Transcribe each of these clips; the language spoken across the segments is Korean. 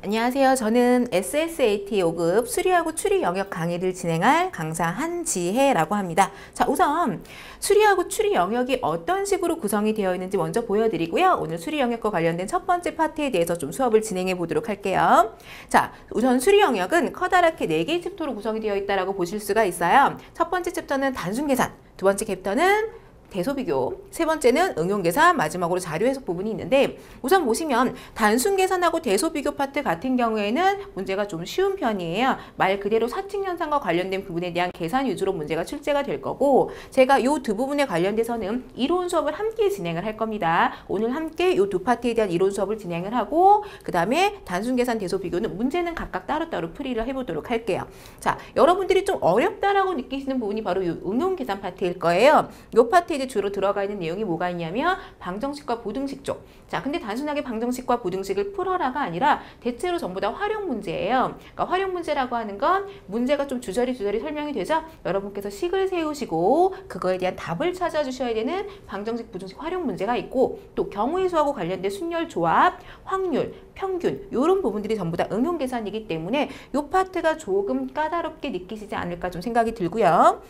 안녕하세요. 저는 SSAT 5급 수리하고 추리 영역 강의를 진행할 강사 한지혜라고 합니다. 자, 우선 수리하고 추리 영역이 어떤 식으로 구성이 되어 있는지 먼저 보여드리고요. 오늘 수리 영역과 관련된 첫 번째 파트에 대해서 좀 수업을 진행해 보도록 할게요. 자, 우선 수리 영역은 커다랗게 4개의 챕터로 구성이 되어 있다고 보실 수가 있어요. 첫 번째 챕터는 단순 계산, 두 번째 챕터는 대소비교, 세 번째는 응용계산, 마지막으로 자료해석 부분이 있는데 우선 보시면 단순 계산하고 대소비교 파트 같은 경우에는 문제가 좀 쉬운 편이에요. 말 그대로 사칙연산과 관련된 부분에 대한 계산 위주로 문제가 출제가 될 거고 제가 이 두 부분에 관련돼서는 이론 수업을 함께 진행을 할 겁니다. 오늘 함께 이 두 파트에 대한 이론 수업을 진행을 하고 그 다음에 단순 계산, 대소비교는 문제는 각각 따로따로 풀이를 해보도록 할게요. 자, 여러분들이 좀 어렵다라고 느끼시는 부분이 바로 이 응용계산 파트일 거예요. 이 파트에 주로 들어가 있는 내용이 뭐가 있냐면 방정식과 부등식 쪽. 자, 근데 단순하게 방정식과 부등식을 풀어라가 아니라 대체로 전부 다 활용 문제예요. 그러니까 활용 문제라고 하는 건 문제가 좀 주저리 설명이 되죠. 여러분께서 식을 세우시고 그거에 대한 답을 찾아주셔야 되는 방정식, 부등식 활용 문제가 있고 또 경우의 수하고 관련된 순열 조합, 확률, 평균 이런 부분들이 전부 다 응용 계산이기 때문에 이 파트가 조금 까다롭게 느끼시지 않을까 좀 생각이 들고요.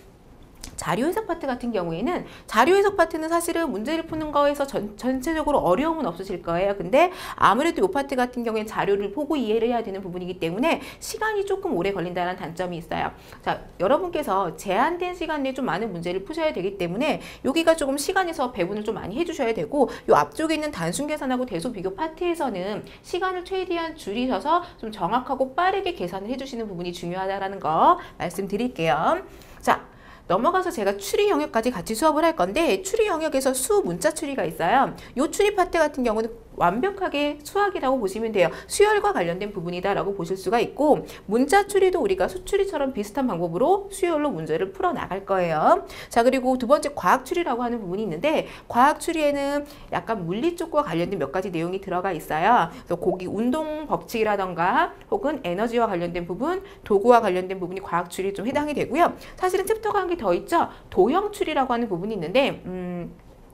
자료 해석 파트 같은 경우에는 자료 해석 파트는 사실은 문제를 푸는 거에서 전체적으로 어려움은 없으실 거예요. 근데 아무래도 이 파트 같은 경우에는 자료를 보고 이해를 해야 되는 부분이기 때문에 시간이 조금 오래 걸린다는 단점이 있어요. 자, 여러분께서 제한된 시간 내에 좀 많은 문제를 푸셔야 되기 때문에 여기가 조금 시간에서 배분을 좀 많이 해주셔야 되고 이 앞쪽에 있는 단순 계산하고 대소 비교 파트에서는 시간을 최대한 줄이셔서 좀 정확하고 빠르게 계산을 해주시는 부분이 중요하다는 거 말씀드릴게요. 자, 넘어가서 제가 추리 영역까지 같이 수업을 할 건데 추리 영역에서 수 문자 추리가 있어요. 이 추리 파트 같은 경우는 완벽하게 수학이라고 보시면 돼요. 수열과 관련된 부분이다라고 보실 수가 있고 문자 추리도 우리가 수추리처럼 비슷한 방법으로 수열로 문제를 풀어 나갈 거예요. 자, 그리고 두 번째 과학 추리라고 하는 부분이 있는데 과학 추리에는 약간 물리 쪽과 관련된 몇 가지 내용이 들어가 있어요. 그래서 고기 운동 법칙이라던가 혹은 에너지와 관련된 부분, 도구와 관련된 부분이 과학 추리에 좀 해당이 되고요. 사실은 챕터가 한 개 더 있죠. 도형 추리라고 하는 부분이 있는데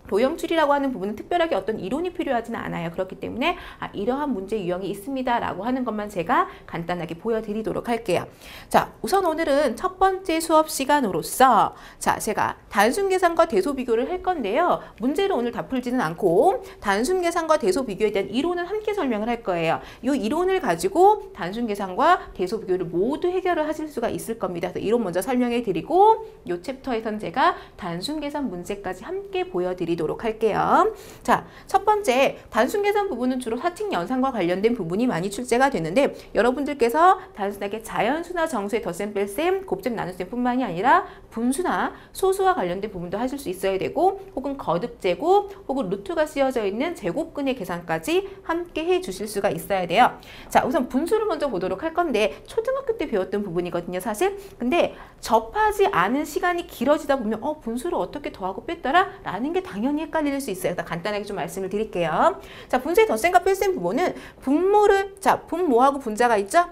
도형 추리라고 하는 부분은 특별하게 어떤 이론이 필요하지는 않아요. 그렇기 때문에 이러한 문제 유형이 있습니다 라고 하는 것만 제가 간단하게 보여드리도록 할게요. 자, 우선 오늘은 첫 번째 수업 시간으로서 자, 제가 단순 계산과 대소 비교를 할 건데요. 문제를 오늘 다 풀지는 않고 단순 계산과 대소 비교에 대한 이론은 함께 설명을 할 거예요. 이 이론을 가지고 단순 계산과 대소 비교를 모두 해결을 하실 수가 있을 겁니다. 그래서 이론 먼저 설명해 드리고 이 챕터에선 제가 단순 계산 문제까지 함께 보여드리도록 할게요. 자, 첫 번째 단순 계산 부분은 주로 사칙 연산과 관련된 부분이 많이 출제가 되는데 여러분들께서 단순하게 자연수나 정수의 덧셈, 뺄셈, 곱셈, 나눗셈 뿐만이 아니라 분수나 소수와 관련된 부분도 하실 수 있어야 되고 혹은 거듭 제곱 혹은 루트가 씌워져 있는 제곱근의 계산까지 함께 해 주실 수가 있어야 돼요. 자, 우선 분수를 먼저 보도록 할 건데 초등학교 때 배웠던 부분이거든요, 사실. 근데 접하지 않은 시간이 길어지다 보면 분수를 어떻게 더하고 뺐더라? 라는 게 당연히 헷갈릴 수 있어요. 간단하게 좀 말씀을 드릴게요. 자, 분수의 덧셈과 뺄셈 부분은 분모를 분모하고 분자가 있죠?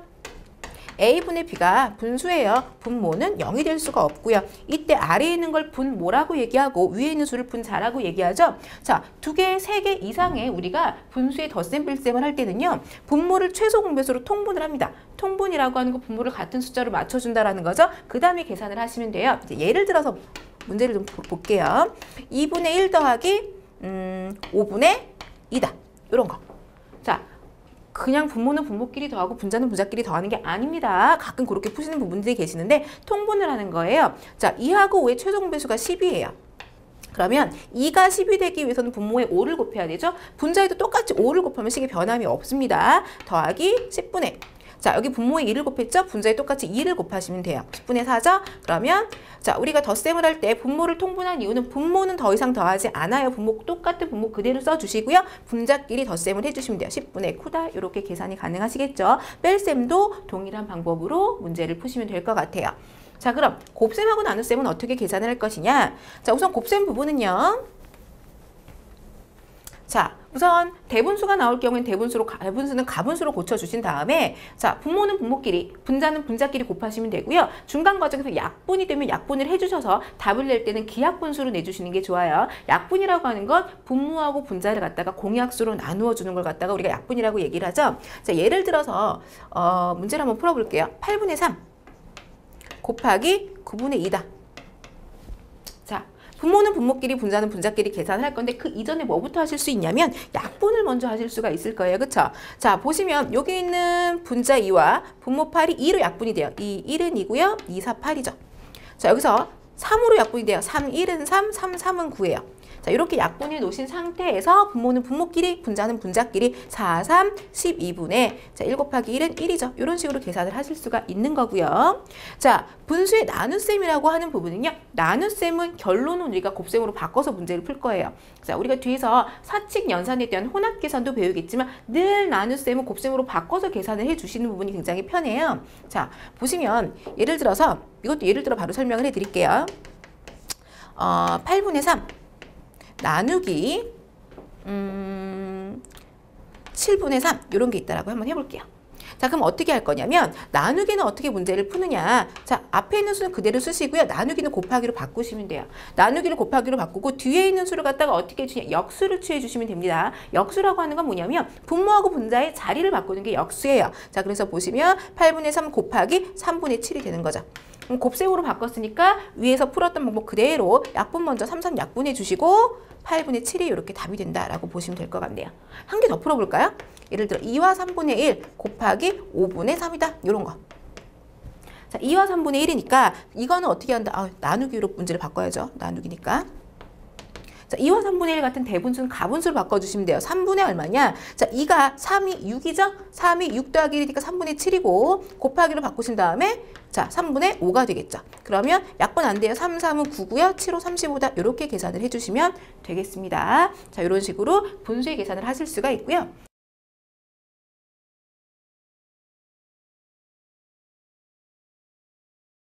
A분의 B가 분수예요. 분모는 0이 될 수가 없고요. 이때 아래에 있는 걸 분모라고 얘기하고 위에 있는 수를 분자라고 얘기하죠. 자, 2개, 3개 이상의 우리가 분수의 덧셈, 뺄셈을 할 때는요. 분모를 최소 공배수로 통분을 합니다. 통분이라고 하는 거 분모를 같은 숫자로 맞춰준다라는 거죠. 그 다음에 계산을 하시면 돼요. 이제 예를 들어서 문제를 좀 볼게요. 2분의 1 더하기 5분의 2다. 이런 거. 자, 그냥 분모는 분모끼리 더하고 분자는 분자끼리 더하는 게 아닙니다. 가끔 그렇게 푸시는 부분들이 계시는데 통분을 하는 거예요. 자, 2하고 5의 최소 공배수가 10이에요. 그러면 2가 10이 되기 위해서는 분모에 5를 곱해야 되죠. 분자에도 똑같이 5를 곱하면 식의 변함이 없습니다. 더하기 10분의 자, 여기 분모에 2를 곱했죠? 분자에 똑같이 2를 곱하시면 돼요. 10분의 4죠? 그러면 자, 우리가 덧셈을 할 때 분모를 통분한 이유는 분모는 더 이상 더하지 않아요. 분모 똑같은 분모 그대로 써주시고요. 분자끼리 덧셈을 해주시면 돼요. 10분의 쿠다 이렇게 계산이 가능하시겠죠? 뺄셈도 동일한 방법으로 문제를 푸시면 될 것 같아요. 자, 그럼 곱셈하고 나눗셈은 어떻게 계산을 할 것이냐? 자, 우선 곱셈 부분은요. 자, 우선 대분수가 나올 경우엔 대분수는 가분수로 고쳐주신 다음에 자, 분모는 분모끼리, 분자는 분자끼리 곱하시면 되고요. 중간 과정에서 약분이 되면 약분을 해주셔서 답을 낼 때는 기약분수로 내주시는 게 좋아요. 약분이라고 하는 건 분모하고 분자를 갖다가 공약수로 나누어 주는 걸 갖다가 우리가 약분이라고 얘기를 하죠. 자, 예를 들어서 문제를 한번 풀어볼게요. 8분의 3 곱하기 9분의 2다. 자, 분모는 분모끼리, 분자는 분자끼리 계산을 할 건데 그 이전에 뭐부터 하실 수 있냐면 약분을 먼저 하실 수가 있을 거예요. 그쵸? 자, 보시면 여기 있는 분자 2와 분모 8이 2로 약분이 돼요. 2, 1은 2고요. 2, 4, 8이죠. 자, 여기서 3으로 약분이 돼요. 3, 1은 3, 3, 3은 9예요. 자, 이렇게 약분해 놓으신 상태에서 분모는 분모끼리, 분자는 분자끼리 4, 3, 12분의 자, 1 곱하기 1은 1이죠. 이런 식으로 계산을 하실 수가 있는 거고요. 자, 분수의 나눗셈이라고 하는 부분은요. 나눗셈은 결론은 우리가 곱셈으로 바꿔서 문제를 풀 거예요. 자, 우리가 뒤에서 사칙 연산에 대한 혼합 계산도 배우겠지만 늘 나눗셈은 곱셈으로 바꿔서 계산을 해주시는 부분이 굉장히 편해요. 자, 보시면 예를 들어서 이것도 예를 들어 바로 설명을 해드릴게요. 8분의 3 나누기 7분의 3 이런 게 있다라고 한번 해볼게요. 자, 그럼 어떻게 할 거냐면 나누기는 어떻게 문제를 푸느냐. 자, 앞에 있는 수는 그대로 쓰시고요. 나누기는 곱하기로 바꾸시면 돼요. 나누기를 곱하기로 바꾸고 뒤에 있는 수를 갖다가 어떻게 해주냐. 역수를 취해 주시면 됩니다. 역수라고 하는 건 뭐냐면 분모하고 분자의 자리를 바꾸는 게 역수예요. 자, 그래서 보시면 8분의 3 곱하기 3분의 7이 되는 거죠. 곱셈으로 바꿨으니까 위에서 풀었던 방법 그대로 약분 먼저 3, 3 약분해 주시고 8분의 7이 이렇게 답이 된다라고 보시면 될 것 같네요. 한 개 더 풀어볼까요? 예를 들어 2와 3분의 1 곱하기 5분의 3이다. 이런 거. 자, 2와 3분의 1이니까 이거는 어떻게 한다? 나누기로 문제를 바꿔야죠. 나누기니까. 자, 2와 3분의 1 같은 대분수는 가분수로 바꿔주시면 돼요. 3분의 얼마냐? 자, 2가 3이 6이죠? 3이 6 더하기 1이니까 3분의 7이고 곱하기로 바꾸신 다음에 자, 3분의 5가 되겠죠. 그러면 약분 안 돼요. 3, 3은 9고요. 7, 5, 35다. 이렇게 계산을 해주시면 되겠습니다. 자, 이런 식으로 분수의 계산을 하실 수가 있고요.